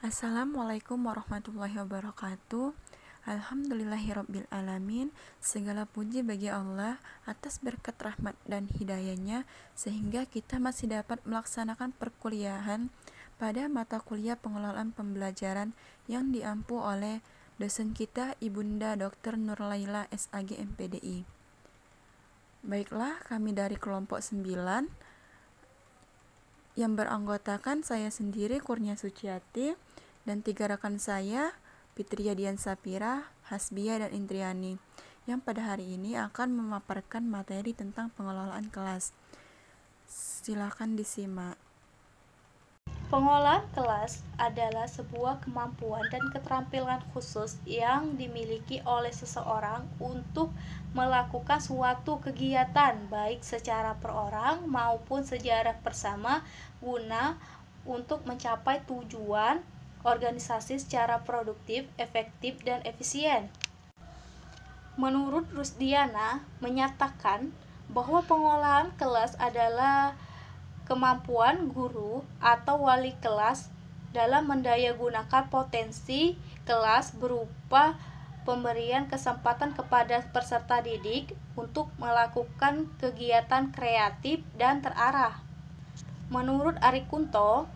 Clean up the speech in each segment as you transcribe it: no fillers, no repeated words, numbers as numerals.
Assalamualaikum warahmatullahi wabarakatuh. Alhamdulillahirabbil alamin. Segala puji bagi Allah atas berkat rahmat dan hidayahnya sehingga kita masih dapat melaksanakan perkuliahan pada mata kuliah pengelolaan pembelajaran yang diampu oleh dosen kita Ibunda Dr. Nurlaila SAG MPDI. Baiklah, kami dari kelompok 9 yang beranggotakan saya sendiri Kurnia Suciati dan 3 rekan saya Fitria Dian Sapira, Hasbia dan Indriani yang pada hari ini akan memaparkan materi tentang pengelolaan kelas. Silakan disimak. Pengelolaan kelas adalah sebuah kemampuan dan keterampilan khusus yang dimiliki oleh seseorang untuk melakukan suatu kegiatan baik secara perorang maupun secara bersama guna untuk mencapai tujuan organisasi secara produktif, efektif, dan efisien. Menurut Rusdiana menyatakan bahwa pengelolaan kelas adalah kemampuan guru atau wali kelas dalam mendayagunakan potensi kelas berupa pemberian kesempatan kepada peserta didik untuk melakukan kegiatan kreatif dan terarah. Menurut Ari Kunto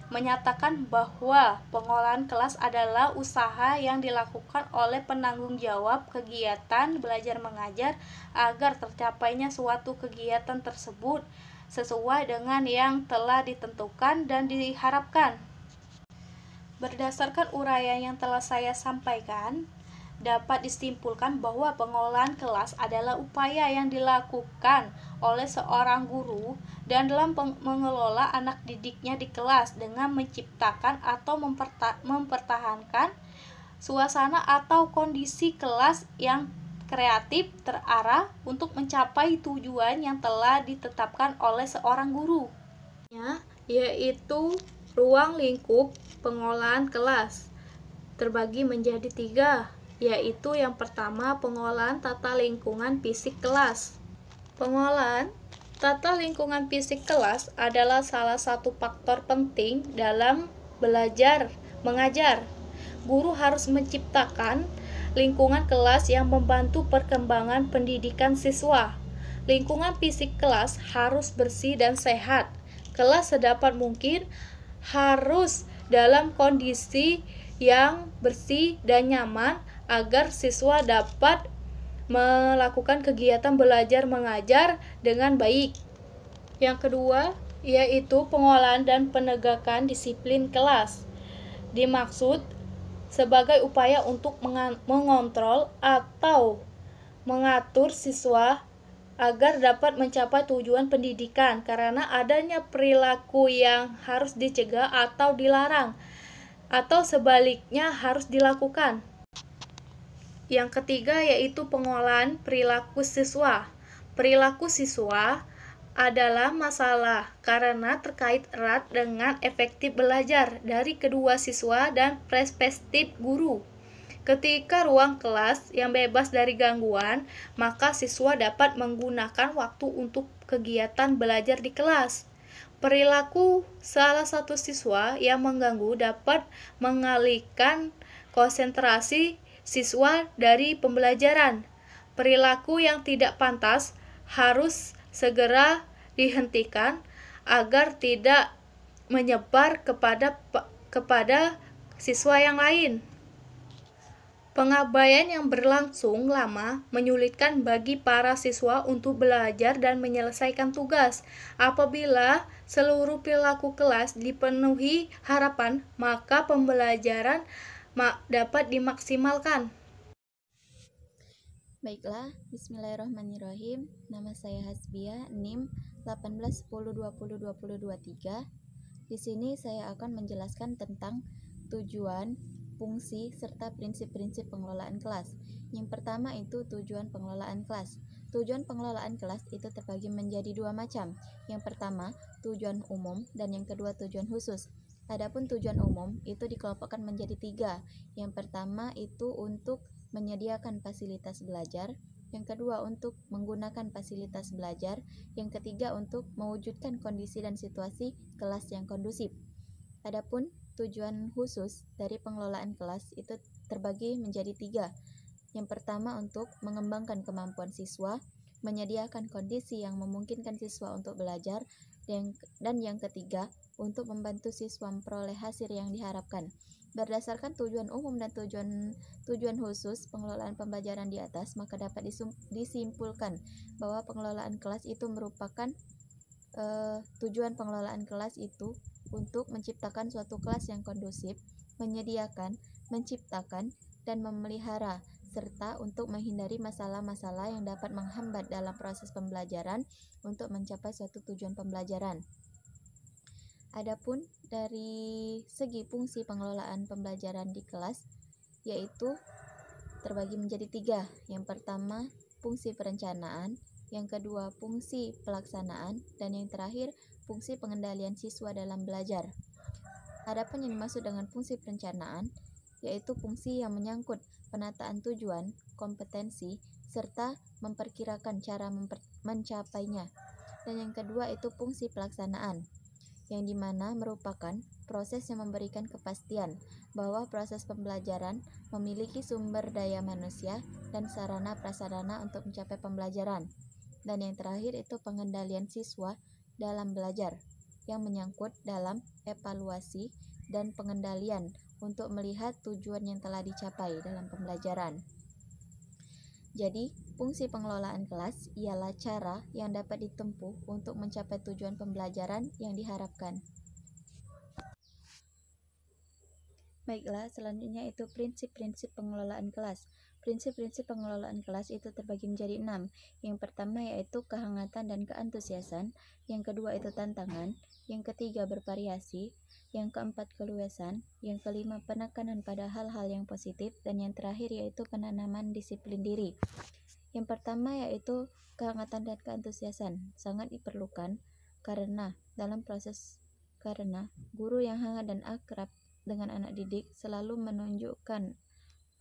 menyatakan bahwa pengelolaan kelas adalah usaha yang dilakukan oleh penanggung jawab kegiatan belajar mengajar agar tercapainya suatu kegiatan tersebut sesuai dengan yang telah ditentukan dan diharapkan. Berdasarkan uraian yang telah saya sampaikan, dapat disimpulkan bahwa pengelolaan kelas adalah upaya yang dilakukan oleh seorang guru dan dalam mengelola anak didiknya di kelas dengan menciptakan atau mempertahankan suasana atau kondisi kelas yang kreatif terarah untuk mencapai tujuan yang telah ditetapkan oleh seorang guru, yaitu ruang lingkup pengelolaan kelas terbagi menjadi 3, yaitu yang pertama pengelolaan tata lingkungan fisik kelas. Pengelolaan tata lingkungan fisik kelas adalah salah satu faktor penting dalam belajar mengajar. Guru harus menciptakan lingkungan kelas yang membantu perkembangan pendidikan siswa. Lingkungan fisik kelas harus bersih dan sehat. Kelas sedapat mungkin harus dalam kondisi yang bersih dan nyaman agar siswa dapat melakukan kegiatan belajar mengajar dengan baik. Yang kedua, yaitu pengolahan dan penegakan disiplin kelas. Dimaksud sebagai upaya untuk mengontrol atau mengatur siswa agar dapat mencapai tujuan pendidikan karena adanya perilaku yang harus dicegah atau dilarang atau sebaliknya harus dilakukan. Yang ketiga yaitu pengolahan perilaku siswa. Perilaku siswa adalah masalah karena terkait erat dengan efektif belajar dari kedua siswa dan perspektif guru. Ketika ruang kelas yang bebas dari gangguan, maka siswa dapat menggunakan waktu untuk kegiatan belajar di kelas. Perilaku salah satu siswa yang mengganggu dapat mengalihkan konsentrasi siswa dari pembelajaran. Perilaku yang tidak pantas harus segera dihentikan agar tidak menyebar kepada siswa yang lain. Pengabaian yang berlangsung lama menyulitkan bagi para siswa untuk belajar dan menyelesaikan tugas. Apabila seluruh perilaku kelas dipenuhi harapan, maka pembelajaran dapat dimaksimalkan. Baiklah, bismillahirrahmanirrahim. Nama saya Hasbia, NIM 1810202023. Di sini saya akan menjelaskan tentang tujuan, fungsi, serta prinsip-prinsip pengelolaan kelas. Yang pertama itu tujuan pengelolaan kelas. Tujuan pengelolaan kelas itu terbagi menjadi 2 macam. Yang pertama, tujuan umum dan yang kedua tujuan khusus. Adapun tujuan umum itu dikelompokkan menjadi 3. Yang pertama itu untuk menyediakan fasilitas belajar, yang kedua untuk menggunakan fasilitas belajar, yang ketiga untuk mewujudkan kondisi dan situasi kelas yang kondusif. Adapun Tujuan khusus dari pengelolaan kelas itu terbagi menjadi 3. Yang pertama untuk mengembangkan kemampuan siswa, menyediakan kondisi yang memungkinkan siswa untuk belajar, dan yang ketiga untuk membantu siswa memperoleh hasil yang diharapkan. Berdasarkan tujuan umum dan tujuan khusus pengelolaan pembelajaran di atas, maka dapat disimpulkan bahwa pengelolaan kelas itu merupakan tujuan pengelolaan kelas itu untuk menciptakan suatu kelas yang kondusif, menyediakan, menciptakan, dan memelihara, serta untuk menghindari masalah-masalah yang dapat menghambat dalam proses pembelajaran untuk mencapai suatu tujuan pembelajaran. Adapun dari segi fungsi pengelolaan pembelajaran di kelas, yaitu terbagi menjadi 3. Yang pertama, fungsi perencanaan, yang kedua, fungsi pelaksanaan, dan yang terakhir, fungsi pengendalian siswa dalam belajar. Adapun yang dimaksud dengan fungsi perencanaan, yaitu fungsi yang menyangkut penataan tujuan, kompetensi, serta memperkirakan cara mencapainya. Dan yang kedua itu fungsi pelaksanaan, yang dimana merupakan proses yang memberikan kepastian bahwa proses pembelajaran memiliki sumber daya manusia dan sarana prasarana untuk mencapai pembelajaran. Dan yang terakhir itu pengendalian siswa dalam belajar, yang menyangkut dalam evaluasi dan pengendalian untuk melihat tujuan yang telah dicapai dalam pembelajaran. Jadi, fungsi pengelolaan kelas ialah cara yang dapat ditempuh untuk mencapai tujuan pembelajaran yang diharapkan. Baiklah, selanjutnya itu prinsip-prinsip pengelolaan kelas. Prinsip-prinsip pengelolaan kelas itu terbagi menjadi 6. Yang pertama yaitu kehangatan dan keantusiasan, yang kedua itu tantangan, yang ketiga bervariasi, yang keempat keluasan, yang kelima penekanan pada hal-hal yang positif, dan yang terakhir yaitu penanaman disiplin diri. Yang pertama yaitu kehangatan dan keantusiasan sangat diperlukan karena guru yang hangat dan akrab dengan anak didik selalu menunjukkan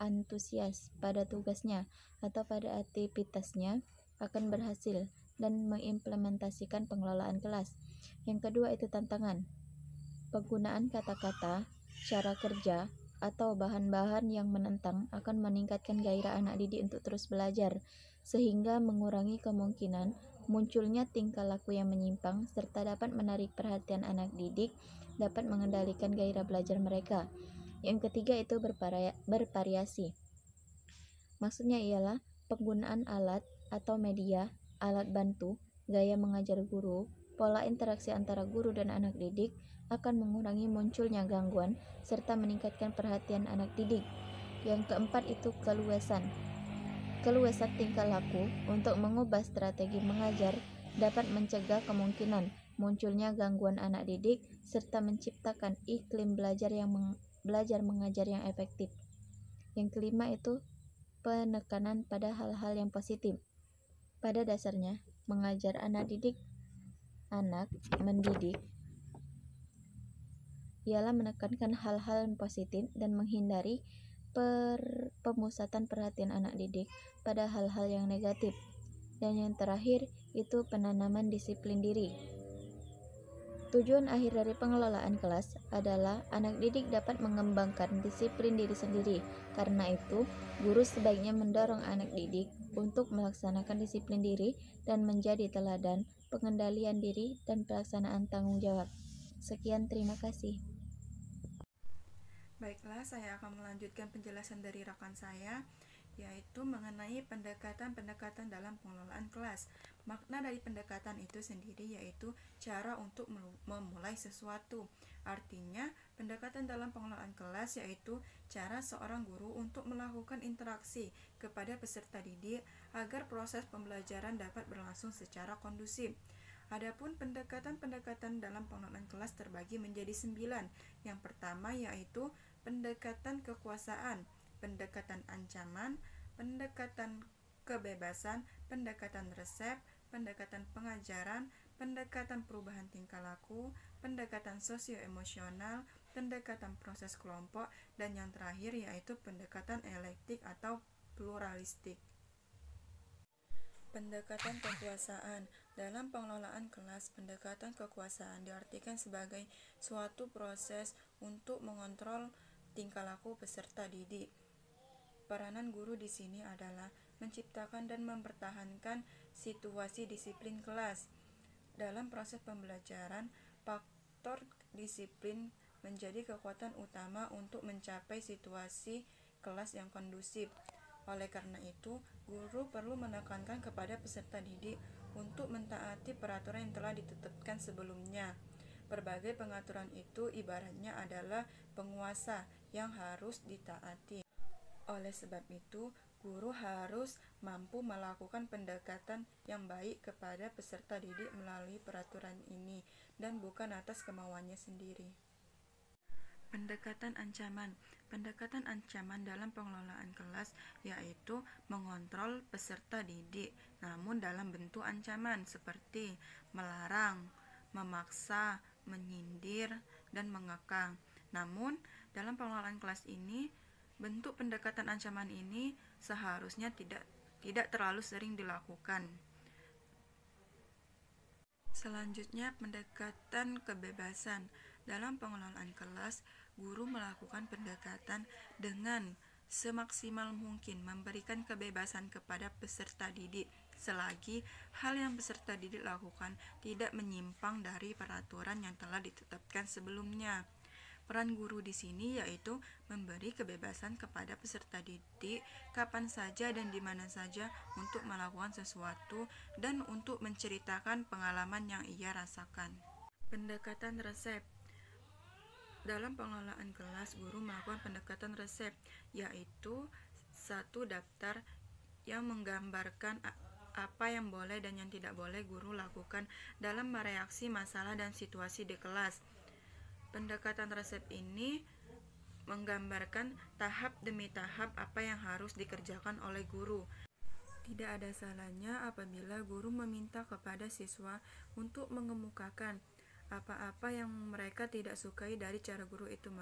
antusias pada tugasnya atau pada aktivitasnya akan berhasil dan mengimplementasikan pengelolaan kelas. Yang kedua itu tantangan. Penggunaan kata-kata, cara kerja, atau bahan-bahan yang menentang akan meningkatkan gairah anak didik untuk terus belajar, sehingga mengurangi kemungkinan munculnya tingkah laku yang menyimpang serta dapat menarik perhatian anak didik, dapat mengendalikan gairah belajar mereka. Yang ketiga itu bervariasi. Maksudnya ialah penggunaan alat atau media, alat bantu, gaya mengajar guru, pola interaksi antara guru dan anak didik akan mengurangi munculnya gangguan serta meningkatkan perhatian anak didik. Yang keempat itu keluasan. Keluasan tingkah laku untuk mengubah strategi mengajar dapat mencegah kemungkinan munculnya gangguan anak didik serta menciptakan iklim belajar mengajar yang efektif. Yang kelima itu penekanan pada hal-hal yang positif. Pada dasarnya, mengajar anak mendidik ialah menekankan hal-hal yang positif dan menghindari pemusatan perhatian anak didik pada hal-hal yang negatif. Dan yang terakhir itu penanaman disiplin diri. Tujuan akhir dari pengelolaan kelas adalah anak didik dapat mengembangkan disiplin diri sendiri. Karena itu, guru sebaiknya mendorong anak didik untuk melaksanakan disiplin diri dan menjadi teladan pengendalian diri dan pelaksanaan tanggung jawab. Sekian, terima kasih. Baiklah, saya akan melanjutkan penjelasan dari rekan saya, yaitu mengenai pendekatan-pendekatan dalam pengelolaan kelas. Makna dari pendekatan itu sendiri yaitu cara untuk memulai sesuatu. Artinya, pendekatan dalam pengelolaan kelas yaitu cara seorang guru untuk melakukan interaksi kepada peserta didik agar proses pembelajaran dapat berlangsung secara kondusif. Adapun pendekatan-pendekatan dalam pengelolaan kelas terbagi menjadi 9. Yang pertama yaitu pendekatan kekuasaan, pendekatan ancaman, pendekatan kebebasan, pendekatan resep, pendekatan pengajaran, pendekatan perubahan tingkah laku, pendekatan sosio-emosional, pendekatan proses kelompok, dan yang terakhir yaitu pendekatan elektik atau pluralistik. Pendekatan kekuasaan. Dalam pengelolaan kelas, pendekatan kekuasaan diartikan sebagai suatu proses untuk mengontrol tingkah laku peserta didik. Peranan guru di sini adalah menciptakan dan mempertahankan situasi disiplin kelas. Dalam proses pembelajaran, faktor disiplin menjadi kekuatan utama untuk mencapai situasi kelas yang kondusif. Oleh karena itu, guru perlu menekankan kepada peserta didik untuk mentaati peraturan yang telah ditetapkan sebelumnya. Berbagai pengaturan itu ibaratnya adalah penguasa yang harus ditaati. Oleh sebab itu, guru harus mampu melakukan pendekatan yang baik kepada peserta didik melalui peraturan ini dan bukan atas kemauannya sendiri. Pendekatan ancaman. Pendekatan ancaman dalam pengelolaan kelas yaitu mengontrol peserta didik, namun dalam bentuk ancaman seperti melarang, memaksa, menyindir, dan mengekang. Namun, dalam pengelolaan kelas ini, bentuk pendekatan ancaman ini seharusnya tidak terlalu sering dilakukan. Selanjutnya, pendekatan kebebasan. Dalam pengelolaan kelas, guru melakukan pendekatan dengan semaksimal mungkin memberikan kebebasan kepada peserta didik selagi hal yang peserta didik lakukan tidak menyimpang dari peraturan yang telah ditetapkan sebelumnya. Peran guru di sini yaitu memberi kebebasan kepada peserta didik kapan saja dan di mana saja untuk melakukan sesuatu dan untuk menceritakan pengalaman yang ia rasakan. Pendekatan resep. Dalam pengelolaan kelas, guru melakukan pendekatan resep, yaitu satu daftar yang menggambarkan apa yang boleh dan yang tidak boleh guru lakukan dalam mereaksi masalah dan situasi di kelas. Pendekatan resep ini menggambarkan tahap demi tahap apa yang harus dikerjakan oleh guru. Tidak ada salahnya apabila guru meminta kepada siswa untuk mengemukakan apa-apa yang mereka tidak sukai dari cara guru itu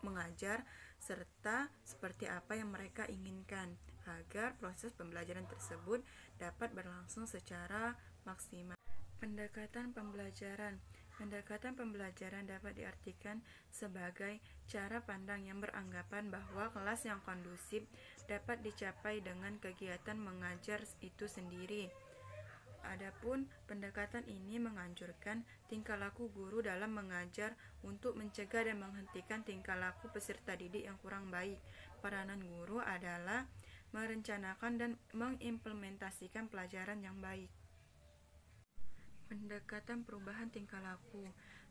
mengajar, serta seperti apa yang mereka inginkan, agar proses pembelajaran tersebut dapat berlangsung secara maksimal. Pendekatan pembelajaran. Pendekatan pembelajaran dapat diartikan sebagai cara pandang yang beranggapan bahwa kelas yang kondusif dapat dicapai dengan kegiatan mengajar itu sendiri. Adapun pendekatan ini menganjurkan tingkah laku guru dalam mengajar untuk mencegah dan menghentikan tingkah laku peserta didik yang kurang baik. Peranan guru adalah merencanakan dan mengimplementasikan pelajaran yang baik. Pendekatan perubahan tingkah laku.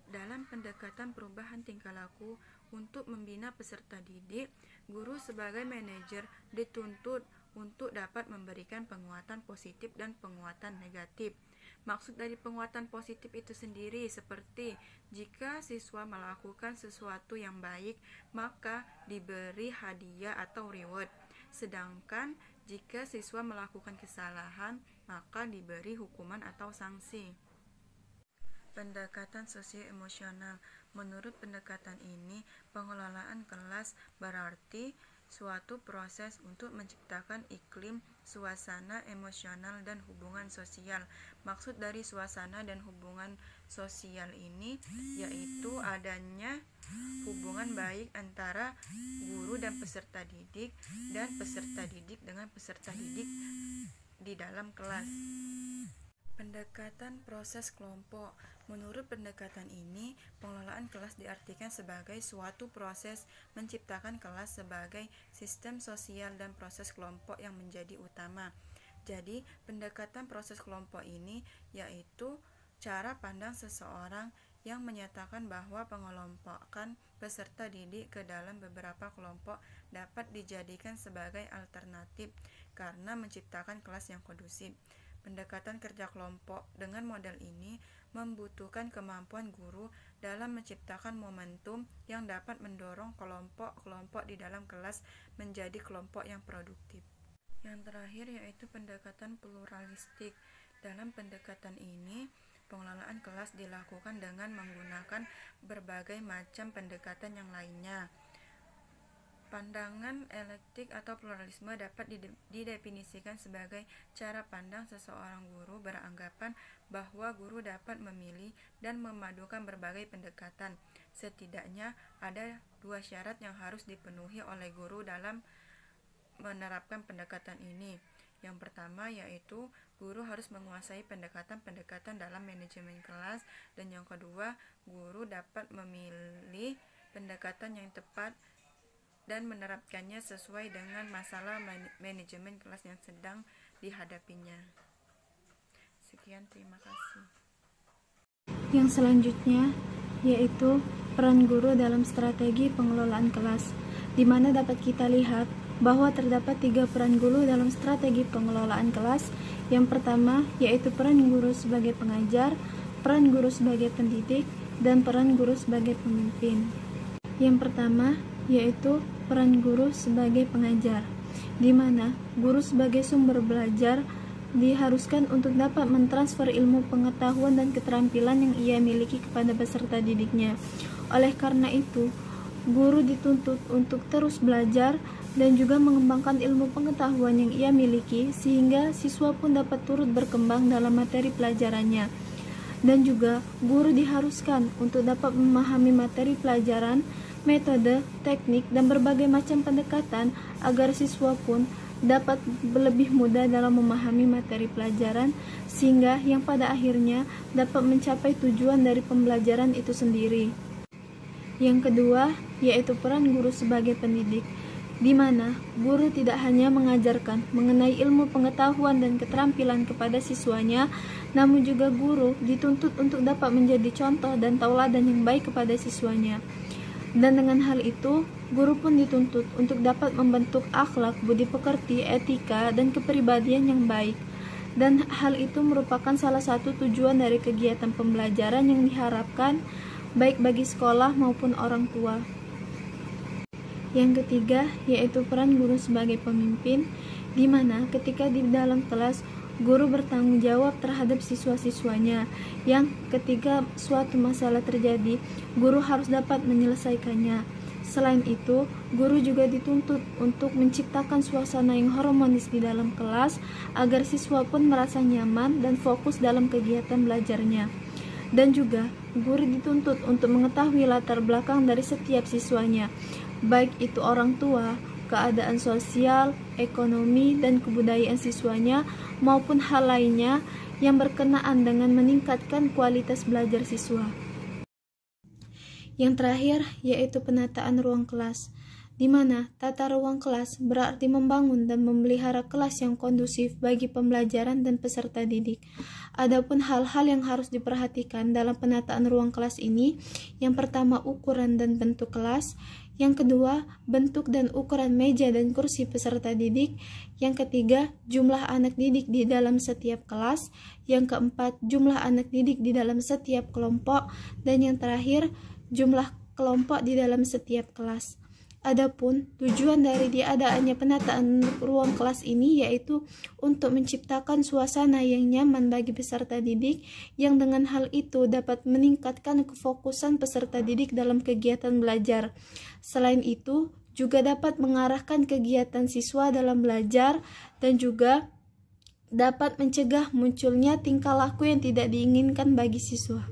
Dalam pendekatan perubahan tingkah laku untuk membina peserta didik, guru sebagai manajer dituntut untuk dapat memberikan penguatan positif dan penguatan negatif. Maksud dari penguatan positif itu sendiri seperti jika siswa melakukan sesuatu yang baik, maka diberi hadiah atau reward. Sedangkan jika siswa melakukan kesalahan, maka diberi hukuman atau sanksi. Pendekatan sosio-emosional. Menurut pendekatan ini, pengelolaan kelas berarti suatu proses untuk menciptakan iklim, suasana emosional, dan hubungan sosial. Maksud dari suasana dan hubungan sosial ini yaitu adanya hubungan baik antara guru dan peserta didik, dan peserta didik dengan peserta didik di dalam kelas. Pendekatan proses kelompok. Menurut pendekatan ini, pengelolaan kelas diartikan sebagai suatu proses menciptakan kelas sebagai sistem sosial dan proses kelompok yang menjadi utama. Jadi, pendekatan proses kelompok ini yaitu cara pandang seseorang yang menyatakan bahwa pengelompokan peserta didik ke dalam beberapa kelompok dapat dijadikan sebagai alternatif karena menciptakan kelas yang kondusif. Pendekatan kerja kelompok dengan model ini membutuhkan kemampuan guru dalam menciptakan momentum yang dapat mendorong kelompok-kelompok di dalam kelas menjadi kelompok yang produktif. Yang terakhir yaitu pendekatan pluralistik. Dalam pendekatan ini, pengelolaan kelas dilakukan dengan menggunakan berbagai macam pendekatan yang lainnya. Pandangan eklektik atau pluralisme dapat didefinisikan sebagai cara pandang seseorang guru beranggapan bahwa guru dapat memilih dan memadukan berbagai pendekatan. Setidaknya ada 2 syarat yang harus dipenuhi oleh guru dalam menerapkan pendekatan ini. Yang pertama yaitu guru harus menguasai pendekatan-pendekatan dalam manajemen kelas, dan yang kedua, guru dapat memilih pendekatan yang tepat dan menerapkannya sesuai dengan masalah manajemen kelas yang sedang dihadapinya. Sekian, terima kasih. Yang selanjutnya yaitu peran guru dalam strategi pengelolaan kelas, di mana dapat kita lihat bahwa terdapat 3 peran guru dalam strategi pengelolaan kelas. Yang pertama yaitu peran guru sebagai pengajar, peran guru sebagai pendidik, dan peran guru sebagai pemimpin. Yang pertama yaitu peran guru sebagai pengajar, di mana guru sebagai sumber belajar diharuskan untuk dapat mentransfer ilmu pengetahuan dan keterampilan yang ia miliki kepada peserta didiknya. Oleh karena itu, guru dituntut untuk terus belajar dan juga mengembangkan ilmu pengetahuan yang ia miliki sehingga siswa pun dapat turut berkembang dalam materi pelajarannya. Dan juga guru diharuskan untuk dapat memahami materi pelajaran, metode, teknik, dan berbagai macam pendekatan agar siswa pun dapat lebih mudah dalam memahami materi pelajaran sehingga yang pada akhirnya dapat mencapai tujuan dari pembelajaran itu sendiri. Yang kedua yaitu peran guru sebagai pendidik, di mana guru tidak hanya mengajarkan mengenai ilmu pengetahuan dan keterampilan kepada siswanya, namun juga guru dituntut untuk dapat menjadi contoh dan tauladan yang baik kepada siswanya. Dan dengan hal itu, guru pun dituntut untuk dapat membentuk akhlak, budi pekerti, etika, dan kepribadian yang baik. Dan hal itu merupakan salah satu tujuan dari kegiatan pembelajaran yang diharapkan baik bagi sekolah maupun orang tua. Yang ketiga yaitu peran guru sebagai pemimpin, di mana ketika di dalam kelas guru bertanggung jawab terhadap siswa-siswanya, yang ketika suatu masalah terjadi, guru harus dapat menyelesaikannya. Selain itu, guru juga dituntut untuk menciptakan suasana yang harmonis di dalam kelas agar siswa pun merasa nyaman dan fokus dalam kegiatan belajarnya. Dan juga, guru dituntut untuk mengetahui latar belakang dari setiap siswanya, baik itu orang tua, keadaan sosial, ekonomi, dan kebudayaan siswanya, maupun hal lainnya yang berkenaan dengan meningkatkan kualitas belajar siswa. Yang terakhir yaitu penataan ruang kelas, di mana tata ruang kelas berarti membangun dan memelihara kelas yang kondusif bagi pembelajaran dan peserta didik. Adapun hal-hal yang harus diperhatikan dalam penataan ruang kelas ini, yang pertama ukuran dan bentuk kelas, yang kedua bentuk dan ukuran meja dan kursi peserta didik, yang ketiga jumlah anak didik di dalam setiap kelas, yang keempat jumlah anak didik di dalam setiap kelompok, dan yang terakhir jumlah kelompok di dalam setiap kelas. Adapun tujuan dari diadaannya penataan ruang kelas ini yaitu untuk menciptakan suasana yang nyaman bagi peserta didik, yang dengan hal itu dapat meningkatkan kefokusan peserta didik dalam kegiatan belajar. Selain itu, juga dapat mengarahkan kegiatan siswa dalam belajar dan juga dapat mencegah munculnya tingkah laku yang tidak diinginkan bagi siswa.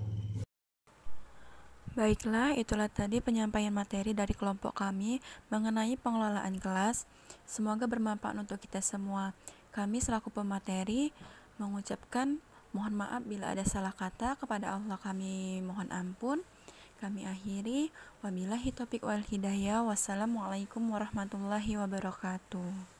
Baiklah, itulah tadi penyampaian materi dari kelompok kami mengenai pengelolaan kelas. Semoga bermanfaat untuk kita semua. Kami selaku pemateri mengucapkan mohon maaf bila ada salah kata, kepada Allah kami mohon ampun. Kami akhiri, wabillahi taufiq wal hidayah. Wassalamualaikum warahmatullahi wabarakatuh.